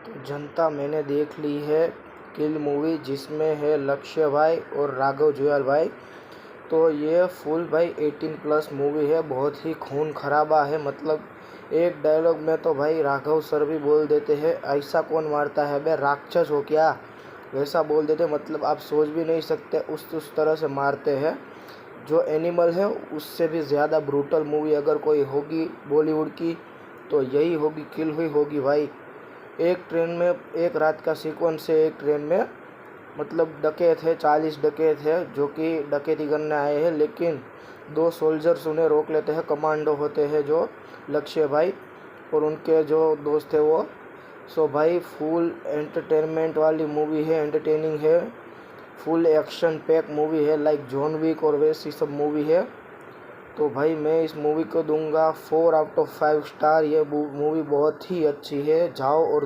तो जनता मैंने देख ली है किल मूवी, जिसमें है लक्ष्य भाई और राघव जुयाल भाई। तो ये फुल भाई 18+ मूवी है, बहुत ही खून खराबा है। मतलब एक डायलॉग में तो भाई राघव सर भी बोल देते हैं, ऐसा कौन मारता है बे, राक्षस हो क्या, वैसा बोल देते। मतलब आप सोच भी नहीं सकते, उस तरह से मारते हैं। जो एनिमल है उससे भी ज़्यादा ब्रूटल मूवी अगर कोई होगी बॉलीवुड की तो यही होगी, किल हुई होगी भाई। एक ट्रेन में, एक रात का सीक्वेंस है, एक ट्रेन में मतलब डकैत है, 40 डकैत है जो कि डकैती करने आए हैं, लेकिन 2 सोल्जर्स उन्हें रोक लेते हैं, कमांडो होते हैं जो लक्ष्य भाई और उनके जो दोस्त थे वो। सो भाई फुल एंटरटेनमेंट वाली मूवी है, एंटरटेनिंग है, फुल एक्शन पैक मूवी है, लाइक जॉन विक और वैसी सब मूवी है। तो भाई मैं इस मूवी को दूंगा 4 आउट ऑफ 5 स्टार। ये मूवी बहुत ही अच्छी है, जाओ और